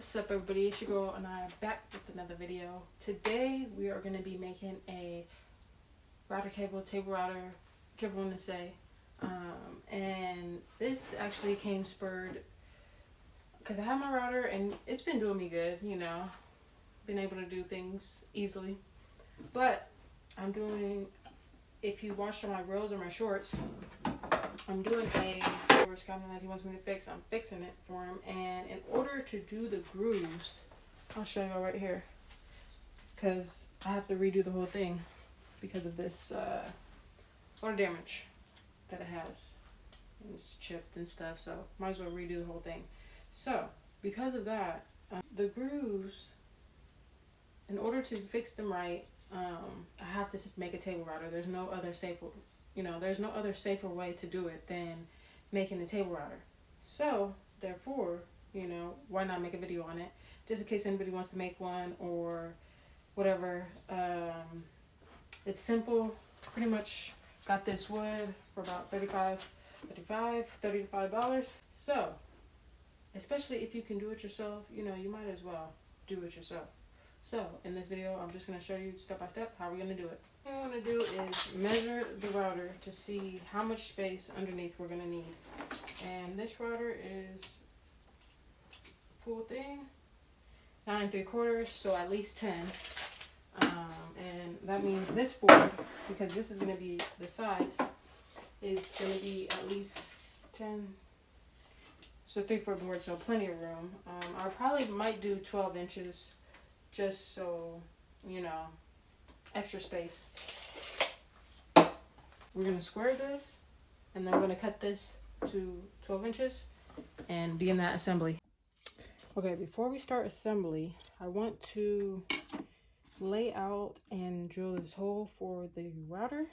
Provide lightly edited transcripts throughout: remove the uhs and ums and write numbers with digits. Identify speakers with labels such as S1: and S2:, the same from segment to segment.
S1: What's up everybody, it's your girl and I am back with another video. Today we are going to be making a table router, whichever one to say. And this actually came spurred because I have my router and it's been doing me good, you know. Been able to do things easily. But I'm doing, if you watched on my reels or my shorts, I'm doing a course coming that he wants me to fix. I'm fixing it for him, and in order to do the grooves, I'll show y'all right here, because I have to redo the whole thing because of this water damage that it has. And it's chipped and stuff, so might as well redo the whole thing. So because of that, the grooves, in order to fix them right, I have to make a table router. There's no other safer way to do it than making a table router. So therefore, why not make a video on it, just in case anybody wants to make one or whatever. It's simple. Pretty much got this wood for about $35. So especially if you can do it yourself, you might as well do it yourself. So in this video, I'm just going to show you step by step how we're going to do it. What I'm going to do is measure the router to see how much space underneath we're going to need. And this router is full thing, 9 3/4, so at least 10. And that means this board, because this is going to be the sides, is going to be at least 10. So 3/4 board, so plenty of room. I probably might do 12 inches. Just so, extra space. We're going to square this, and then we're going to cut this to 12 inches and begin that assembly. Okay, before we start assembly, I want to lay out and drill this hole for the router.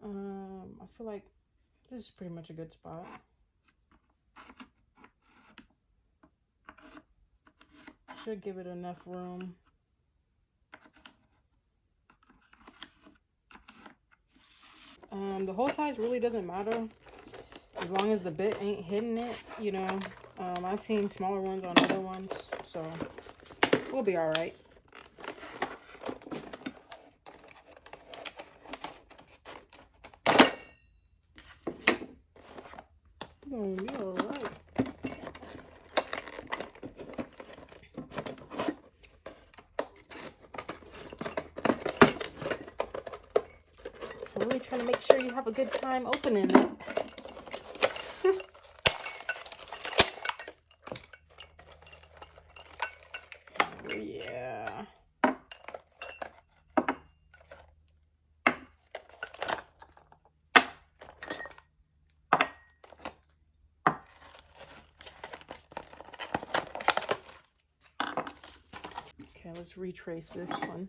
S1: I feel like this is pretty much a good spot. Should give it enough room. The hole size really doesn't matter as long as the bit ain't hitting it, I've seen smaller ones on other ones, so we'll be all right. We'll be all right. I'm really trying to make sure you have a good time opening it. Yeah. Okay, let's retrace this one.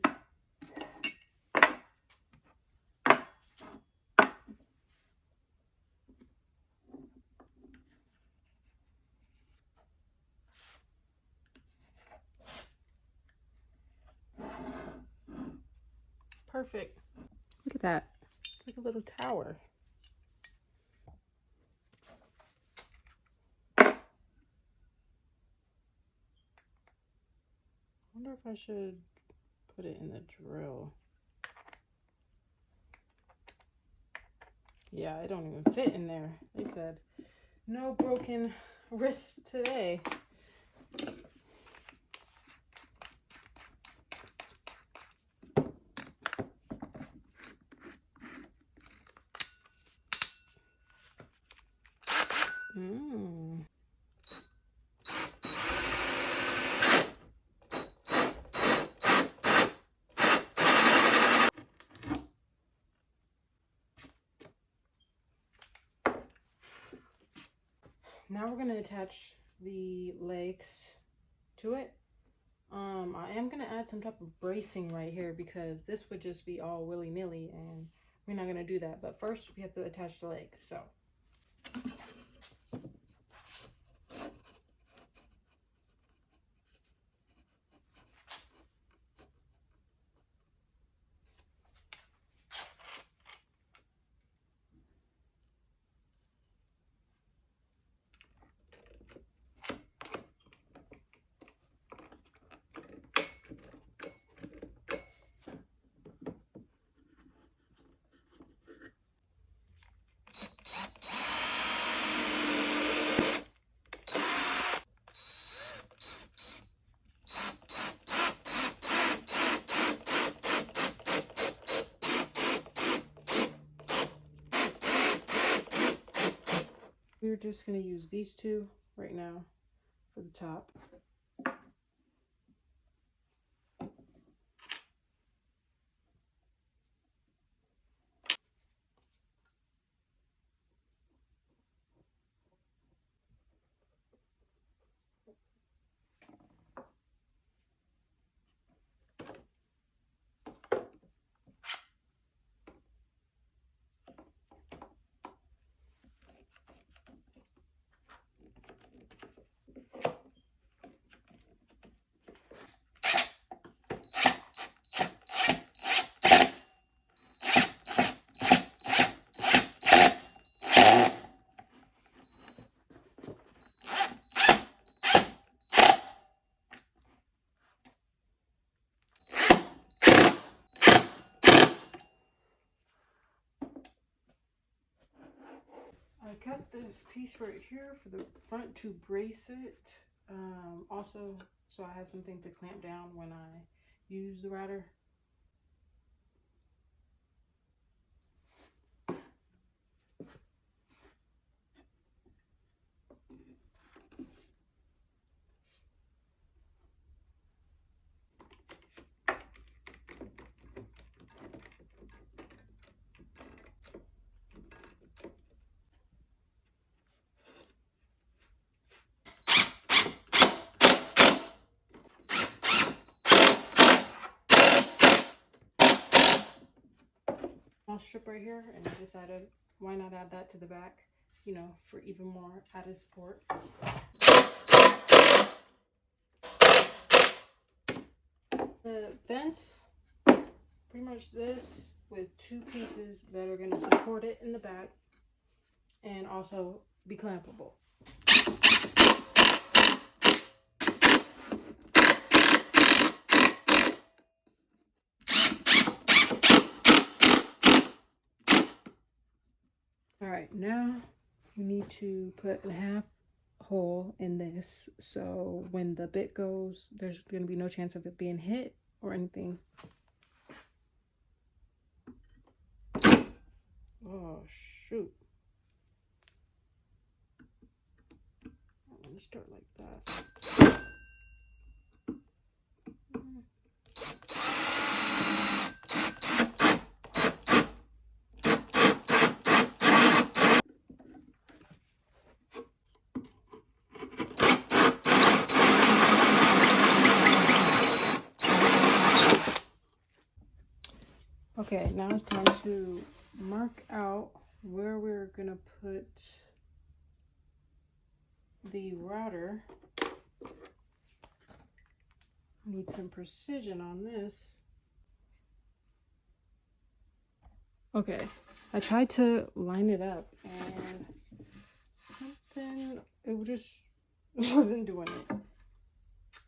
S1: Perfect. Look at that. Like a little tower. I wonder if I should put it in the drill. Yeah, it don't even fit in there. They said no broken wrists today. Now we're going to attach the legs to it. I am going to add some type of bracing right here because this would just be all willy-nilly and we're not going to do that. But first we have to attach the legs. So we're just going to use these two right now for the top. I cut this piece right here for the front to brace it. Also, so I have something to clamp down when I use the router. Strip right here, and I decided why not add that to the back, you know, for even more added support. The vents, pretty much this with two pieces that are going to support it in the back and also be clampable. All right, now we need to put a half hole in this, so when the bit goes, there's going to be no chance of it being hit or anything. Oh shoot. Let me start like that. Okay, now it's time to mark out where we're gonna put the router. Need some precision on this. Okay, I tried to line it up and something, it just wasn't doing it.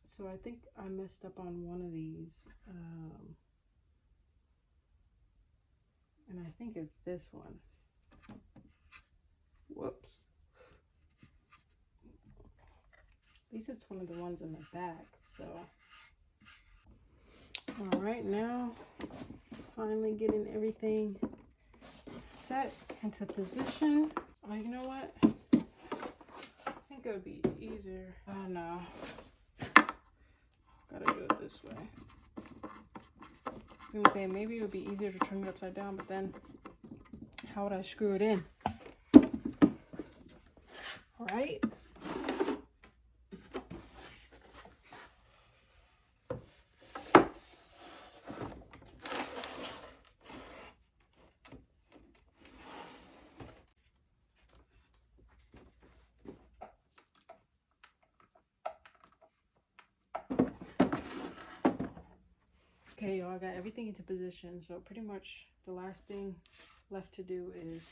S1: So I think I messed up on one of these. And I think it's this one. Whoops. At least it's one of the ones in the back, so. All right, now finally getting everything set into position. Oh, you know what? I think it would be easier. Oh no. Gotta do it this way. I was gonna say maybe it would be easier to turn it upside down, but then how would I screw it in? All right. Okay, y'all, I got everything into position, so pretty much the last thing left to do is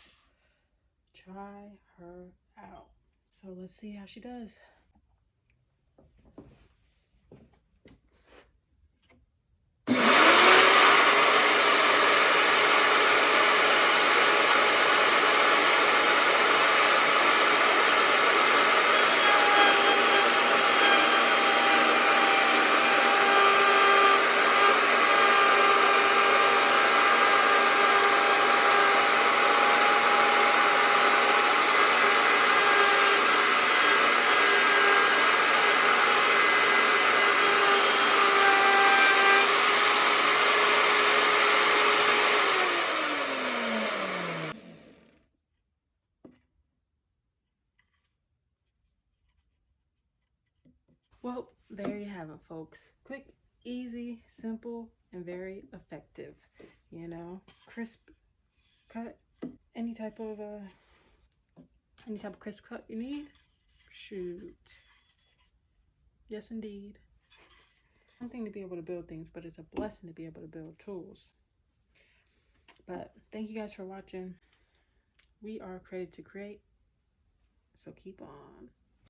S1: try her out. So let's see how she does. there you have it, folks. Quick, easy, simple, and very effective. You know, crisp cut. Any type of crisp cut you need. Shoot. Yes, indeed. One thing to be able to build things, but it's a blessing to be able to build tools. But thank you guys for watching. We are created to create, so keep on.